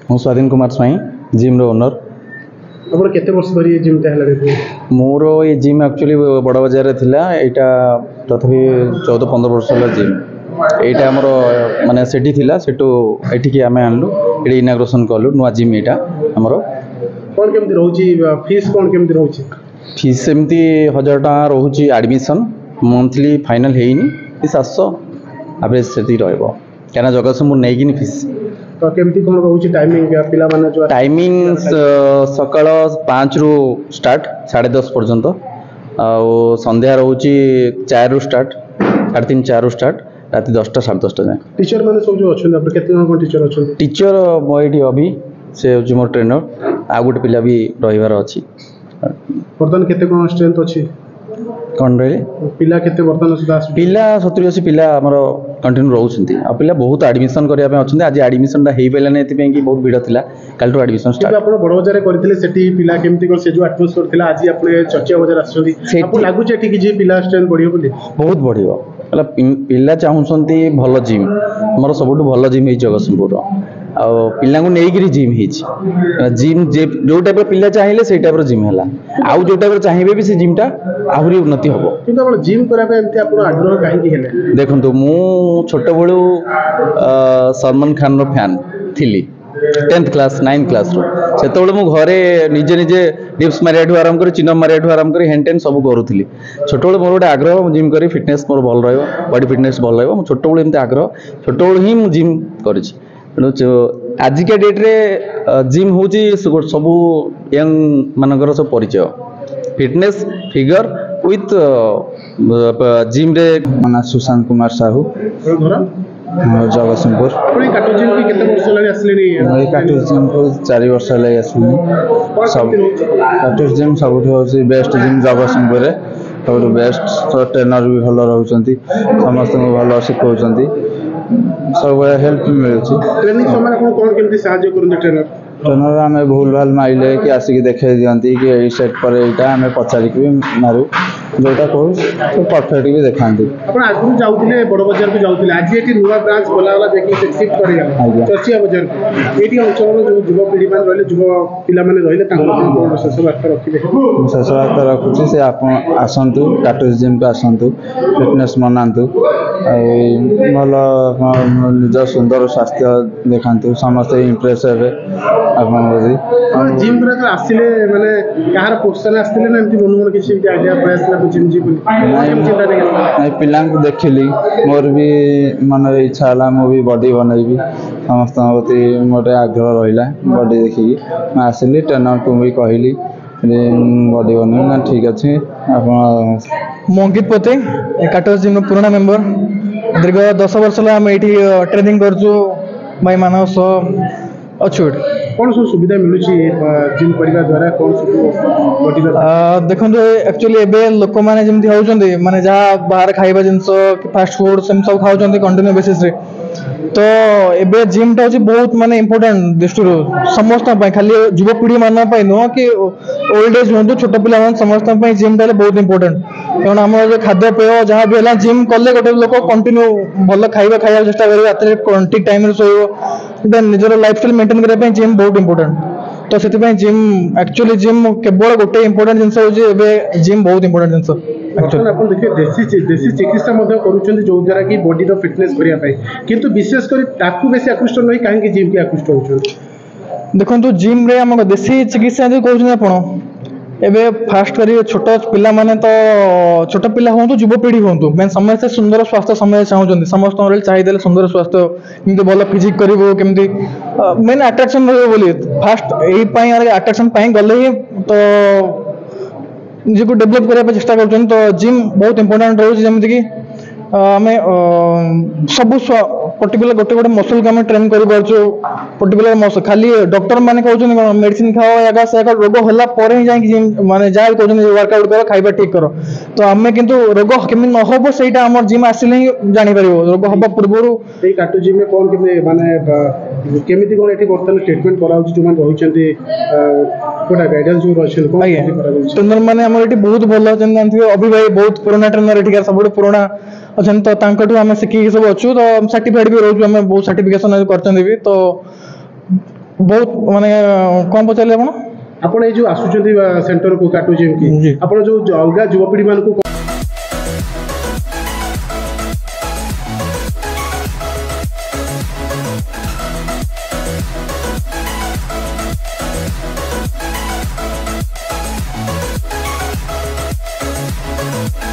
ମୁଁ ସ୍ୱାଧୀନ କୁମାର ସ୍ୱାଇଁ ଜିମ୍ର ଓନର୍। ଆପଣ କେତେ ବର୍ଷ ଧରି ଏ ଜିମ୍ଟା ହେଲାଣି? ମୋର ଏ ଜିମ୍ ଆକ୍ଚୁଆଲି ବଡ଼ ବଜାରରେ ଥିଲା, ଏଇଟା ତଥାପି 14-15 ବର୍ଷ ହେଲା ଜିମ୍। এইটা আমার মানে সেটি লা সেটু এঠিকি আমি আনলু, এটি ইনাগ্রেসন কলু নূয়া জিম। এইটা আমার কোন কেমতি রহুচি ফিস, কোন কেমতি রহুচি? ফিস এমতি 1000 টাকা রহুচি আডমিশন, মন্থলি ফাইনাল হেইনি 700 আভরেজ সেটি রহব, কেন জগতসিংহপুর নেইকিনি ফিস। তো কেমতি কোন রহুচি টাইমিং পিলা মানে? টাইমিং সকাল 5 রু স্টার্ট 10:30 পর্যন্ত, ଆଉ ସନ୍ଧ୍ୟା ରହୁଛି 4 ରୁ ଷ୍ଟାର୍ଟ, 3:30 4 ରୁ ଷ୍ଟାର୍ଟ, ରାତି 10ଟା 10:30 ଯାଏଁ। टीचर ମାନେ ସବୁ ଯୋଉ ଅଛନ୍ତି, ଆପଣ କେତେ ଜଣ टीचर ଅଛନ୍ତି? टीचर ମୋ ଏଠି ଅଭି, ସେ ହେଉଛି ମୋର ଟ୍ରେନର, ଆଉ ଗୋଟେ ପିଲା ବି ରହିବାର ଅଛି। ବର୍ତ୍ତମାନ କେତେ କ'ଣ ଷ୍ଟ୍ରେନ୍ଥ ଅଛି? କ'ଣ ରହିଲେ ପିଲା କେତେ ବର୍ତ୍ତମାନ ସୁଦ୍ଧା ଆସୁଛନ୍ତି? ପିଲା 70-80 ପିଲା ଆମର କଣ୍ଟିନ୍ୟୁ ରହୁଛନ୍ତି, ଆଉ ପିଲା ବହୁତ ଆଡମିସନ କରିବା ପାଇଁ ଅଛନ୍ତି। ଆଜି ଆଡମିସନଟା ହେଇପାରିଲାନି, ଏଥିପାଇଁ କି ବହୁତ ଭିଡ଼ ଥିଲା, କାଲିଠୁ ଆଡମିସନ ଷ୍ଟାର୍ଟ। ଆପଣ ବଡ଼ ବଜାରରେ କରିଥିଲେ, ସେଠି ପିଲା କେମିତି କ'ଣ, ସେ ଯୋଉ ଆଟମୋସ୍ଫିୟର ଥିଲା, ଆଜି ଆପଣ ଚର୍ଚ୍ଚିଆ ବଜାର ଆସୁଛନ୍ତି, ଆପଣଙ୍କୁ ଲାଗୁଛି ଏଠିକି ଯେ ପିଲା ଷ୍ଟ୍ରେନ୍ଥ ବଢ଼ିବ ବୋଲି? ବହୁତ ବଢ଼ିବ, ହେଲା ପିଲା ଚାହୁଁଛନ୍ତି ଭଲ ଜିମ୍। ଆମର ସବୁଠୁ ଭଲ ଜିମ୍ ହେଇଛି ଜଗତସିଂହପୁରର, ଆଉ ପିଲାଙ୍କୁ ନେଇକିରି ଜିମ୍ ହେଇଛି। ଜିମ୍ ଯୋଉ ଟାଇପ୍ର ପିଲା ଚାହିଁଲେ ସେଇ ଟାଇପ୍ର ଜିମ୍ ହେଲା, ଆଉ ଯୋଉ ଟାଇପ୍ର ଚାହିଁବେ ବି ସେ ଜିମ୍ଟା ଆହୁରି ଉନ୍ନତି ହେବ। କିନ୍ତୁ ଆପଣ ଜିମ୍ କରିବା ପାଇଁ ଏମିତି ଆପଣ ଆଗ୍ରହ କାହିଁକି ହେଲେ? ଦେଖନ୍ତୁ, ମୁଁ ଛୋଟବେଳୁ ସଲମାନ ଖାନର ଫ୍ୟାନ୍ ଥିଲି, 10th କ୍ଲାସ୍ 9th କ୍ଲାସ୍ରୁ। ସେତେବେଳେ ମୁଁ ଘରେ ନିଜେ ନିଜେ ଡିପ୍ସ ମାରିବାଠୁ ଆରମ୍ଭ କରି ଚିହ୍ନ ମାରିବାଠୁ ଆରମ୍ଭ କରି ହେଣ୍ଡ ସବୁ କରୁଥିଲି। ଛୋଟବେଳୁ ମୋର ଗୋଟେ ଆଗ୍ରହ, ମୁଁ ଜିମ୍ କରି ଫିଟନେସ୍ ମୋର ଭଲ ରହିବ, ବଡି ଫିଟନେସ୍ ଭଲ ରହିବ। ମୁଁ ଛୋଟବେଳୁ ଏମିତି ଆଗ୍ରହ, ଛୋଟବେଳୁ ହିଁ ମୁଁ ଜିମ୍ କରିଛି। ତେଣୁ ଆଜିକା ଡେଟ୍ରେ ଜିମ୍ ହେଉଛି ସବୁ ୟଙ୍ଗ ମାନଙ୍କର ସବୁ ପରିଚୟ, ଫିଟନେସ୍ ଫିଗର ୱିଥ୍ ଜିମ୍ରେ। ମାନେ ସୁଶାନ୍ତ କୁମାର ସାହୁ, ଜଗତସିଂହପୁର। ଏଇ କାଟୁ ଜିମ୍କୁ 4 ବର୍ଷ ହେଲା ଆସିଲିଣି। କାଟୁ ଜିମ୍ ସବୁଠୁ ହେଉଛି ବେଷ୍ଟ ଜିମ୍ ଜଗତସିଂହପୁରରେ, ସବୁଠୁ ବେଷ୍ଟ। ଟ୍ରେନର ବି ଭଲ ରହୁଛନ୍ତି, ସମସ୍ତଙ୍କୁ ଭଲ ଶିଖାଉଛନ୍ତି, ସବୁବେଳେ ହେଲ୍ପ ମିଳୁଛି। ଟ୍ରେନିଂ ସମୟରେ ଆପଣ କ'ଣ କେମିତି ସାହାଯ୍ୟ କରନ୍ତି ଟ୍ରେନର? ଟ୍ରେନର ଆମେ ଭୁଲ ଭାଲ ମାଇଲେ କି ଆସିକି ଦେଖାଇ ଦିଅନ୍ତି କି ଏଇ ସେଟ୍ ପରେ ଏଇଟା, ଆମେ ପଚାରିକି ବି ମାରୁ, ଯୋଉଟା କହୁ ପରଫେକ୍ଟ ବି ଦେଖାନ୍ତି। ଆପଣ ଆଗରୁ ଯାଉଥିଲେ ବଡ଼ ବଜାରକୁ ଯାଉଥିଲେ, ଆଜି ଏଠି ନୂଆ ବ୍ରାଞ୍ଚ ଖୋଲାଗଲା, ଯାଇକି ସିଫ୍ଟ କରିଗଲେ ଚର୍ଚ୍ଚିଆ ବଜାରକୁ। ଏଇଠି ଅଞ୍ଚଳର ଯୋଉ ଯୁବପିଢ଼ି ମାନେ ରହିଲେ, ଯୁବ ପିଲାମାନେ ରହିଲେ, ତାଙ୍କ ପାଇଁ କ'ଣ ଶେଷ ବାର୍ତ୍ତା ରଖିବେ? ମୁଁ ଶେଷ ବାର୍ତ୍ତା ରଖୁଛି, ସେ ଆପଣ ଆସନ୍ତୁ, କାଟୁସ୍ ଜିମ୍କୁ ଆସନ୍ତୁ, ଫିଟନେସ୍ ବନାନ୍ତୁ, ଆଉ ଭଲ ନିଜ ସୁନ୍ଦର ସ୍ୱାସ୍ଥ୍ୟ ଦେଖାନ୍ତୁ, ସମସ୍ତେ ଇମ୍ପ୍ରେସ୍ ହେବେ ଆପଣଙ୍କ ପ୍ରତି। ଜିମ୍ ଆସିଲେ ମାନେ କାହାର ପ୍ରୋତ୍ସାହନ ଆସିଥିଲେ ନା ଏମିତି ମନ କିଛି ଆଇଡିଆ ପ୍ରୟାସ ଥିଲା ଜିମ୍ ଯିବି ବୋଲି? ପିଲାଙ୍କୁ ଦେଖିଲି, ମୋର ବି ମନରେ ଇଚ୍ଛା ହେଲା ମୁଁ ବି ବଡି ବନେଇବି, ସମସ୍ତଙ୍କ ପ୍ରତି ଗୋଟେ ଆଗ୍ରହ ରହିଲା ବଡି ଦେଖିକି। ମୁଁ ଆସିଲି, ଟ୍ରେନରକୁ ବି କହିଲି ବଡି ବନେଇବି ନା, ଠିକ୍ ଅଛି ଆପଣ। ମୁଁ ଅଙ୍କିତ ପତେ, କାଟୁସ୍ ଜିମ୍ର ପୁରୁଣା ମେମ୍ବର। ଦୀର୍ଘ 10 ବର୍ଷ ହେଲା ଆମେ ଏଇଠି ଟ୍ରେନିଂ କରୁଛୁ, ଭାଇମାନଙ୍କ ସହ ଅଛୁ। କ'ଣ ସବୁ ସୁବିଧା ମିଳୁଛି ଜିମ୍ କରିବା ଦ୍ୱାରା? କ'ଣ ସବୁ ଦେଖନ୍ତୁ, ଆକ୍ଚୁଆଲି ଏବେ ଲୋକମାନେ ଯେମିତି ହେଉଛନ୍ତି, ମାନେ ଯାହା ବାହାରେ ଖାଇବା ଜିନିଷ କି ଫାଷ୍ଟ ଫୁଡ ସେମିତି ସବୁ ଖାଉଛନ୍ତି କଣ୍ଟିନ୍ୟୁ ବେସିସ୍ରେ, ତ ଏବେ ଜିମ୍ଟା ହେଉଛି ବହୁତ ମାନେ ଇମ୍ପୋର୍ଟାଣ୍ଟ ଦୃଷ୍ଟିରୁ ସମସ୍ତଙ୍କ ପାଇଁ, ଖାଲି ଯୁବପିଢ଼ି ମାନଙ୍କ ପାଇଁ ନୁହଁ କି ଓଲ୍ଡ ଏଜ୍ ହୁଅନ୍ତୁ, ଛୋଟ ପିଲାମାନେ ସମସ୍ତଙ୍କ ପାଇଁ ଜିମ୍ଟା ହେଲେ ବହୁତ ଇମ୍ପୋର୍ଟାଣ୍ଟ। କାରଣ ଆମର ଯେଉଁ ଖାଦ୍ୟପେୟ ଯାହା ବି ହେଲା, ଜିମ୍ କଲେ ଗୋଟେ ଲୋକ କଣ୍ଟିନ୍ୟୁ ଭଲ ଖାଇବାକୁ ଚେଷ୍ଟା କରିବ, ରାତିରେ ଠିକ୍ ଟାଇମ୍ରେ ଶୋଇବ, ନିଜର ଲାଇଫଷ୍ଟାଇଲ୍ ମେଣ୍ଟେନ୍ କରିବା ପାଇଁ ଜିମ୍ ବହୁତ ଇମ୍ପୋର୍ଟାଣ୍ଟ। ତ ସେଥିପାଇଁ ଜିମ୍ ଆକ୍ଚୁଆଲି ଜିମ୍ କେବଳ ଗୋଟେ ଇମ୍ପୋର୍ଟାଣ୍ଟ ଜିନିଷ ହେଉଛି, ଏବେ ଜିମ୍ ବହୁତ ଇମ୍ପୋର୍ଟାଣ୍ଟ ଜିନିଷ। ଆପଣ ଦେଖିବେ ଦେଶୀ ଚିକିତ୍ସା ମଧ୍ୟ କରୁଛନ୍ତି, ଯୋଉଦ୍ୱାରା କି ବଡିର ଫିଟନେସ୍ କରିବା ପାଇଁ, କିନ୍ତୁ ବିଶେଷ କରି ତାକୁ ବେଶୀ ଆକୃଷ୍ଟ ନୁହେଁ, କାହିଁକି ଜିମ୍କି ଆକୃଷ୍ଟ ହେଉଛନ୍ତି? ଦେଖନ୍ତୁ, ଜିମ୍ରେ ଆମ ଦେଶୀ ଚିକିତ୍ସା ଯଦି କହୁଛନ୍ତି ଆପଣ, ଏବେ ଫାଷ୍ଟ କରି ଛୋଟ ପିଲାମାନେ, ତ ଛୋଟ ପିଲା ହୁଅନ୍ତୁ ଯୁବପିଢ଼ି ହୁଅନ୍ତୁ, ସମସ୍ତେ ସୁନ୍ଦର ସ୍ୱାସ୍ଥ୍ୟ ସମସ୍ତେ ଚାହୁଁଛନ୍ତି, ସମସ୍ତଙ୍କର ଚାହିଦା ହେଲେ ସୁନ୍ଦର ସ୍ୱାସ୍ଥ୍ୟ, କେମିତି ଭଲ ଫିଜିକ୍ କରିବ, କେମିତି ମେନ୍ ଆଟ୍ରାକ୍ସନ୍ ରହିବ ବୋଲି ଫାଷ୍ଟ ଏଇ ପାଇଁ ଆଟ୍ରାକ୍ସନ୍ ପାଇଁ ଗଲେ ହିଁ ତ ନିଜକୁ ଡେଭଲପ୍ କରିବା ପାଇଁ ଚେଷ୍ଟା କରୁଛନ୍ତି। ତ ଜିମ୍ ବହୁତ ଇମ୍ପୋର୍ଟାଣ୍ଟ ରହୁଛି, ଯେମିତିକି ଆମେ ସବୁ ପର୍ଟିକୁଲାର ଗୋଟେ ମସଲ୍କୁ ଆମେ ଟ୍ରେନ୍ କରିପାରୁଛୁ, ପର୍ଟିକୁଲାର ମସଲ୍। ଖାଲି ଡକ୍ଟର ମାନେ କହୁଛନ୍ତି କ'ଣ ମେଡ଼ିସିନ୍ ଖାଅ, ଏକା ସେ ରୋଗ ହେଲା ପରେ ହିଁ ଯାଇକି ଜିମ୍ ମାନେ ଯାହା ବି କହୁଛନ୍ତି ୱାର୍କଆଉଟ୍ କର, ଖାଇବା ଠିକ୍ କର, ତ ଆମେ କିନ୍ତୁ ରୋଗ କେମିତି ନ ହେବ ସେଇଟା ଆମର ଜିମ୍ ଆସିଲେ ହିଁ ଜାଣିପାରିବ, ରୋଗ ହେବା ପୂର୍ବରୁ। ଏଇ କାଟୁ ଜିମ୍ରେ କ'ଣ କେମିତି ମାନେ କେମିତି କ'ଣ ଏଠି ବର୍ତ୍ତମାନ ଟ୍ରିଟମେଣ୍ଟ କରାହେଉଛି, ଯେଉଁମାନେ ରହିଛନ୍ତି କୋଉଟା ଗାଇଡାନ୍ସ ଯେଉଁ ଅଛନ୍ତି, କ'ଣ ଟ୍ରେନର ମାନେ ଆମର ଏଠି ବହୁତ ଭଲ ଅଛନ୍ତି, ଜାଣିଥିବେ ଅଭି ଭାଇ ବହୁତ ପୁରୁଣା ଟ୍ରେନର, ଏଠିକାର ସବୁଠୁ ପୁରୁଣା ଅଛନ୍ତି, ତ ତାଙ୍କଠୁ ଆମେ ଶିଖିକି ସବୁ ଅଛୁ, ତ ସାର୍ଟିଫାଇଡ୍ ବି ରହୁଛୁ, ଆମେ ବହୁତ ସାର୍ଟିଫିକେସନ୍ କରିଛନ୍ତି ବି, ତ ବହୁତ ମାନେ କ'ଣ ପଚାରିଲେ ଆପଣ? ଆପଣ ଏଇ ଯୋଉ ଆସୁଛନ୍ତି ସେଣ୍ଟରକୁ କାଟୁ ଜିମ୍ କି ଜି। ଆପଣ ଯୋଉ ଅଲଗା ଯୁବପିଢି ମାନଙ୍କୁ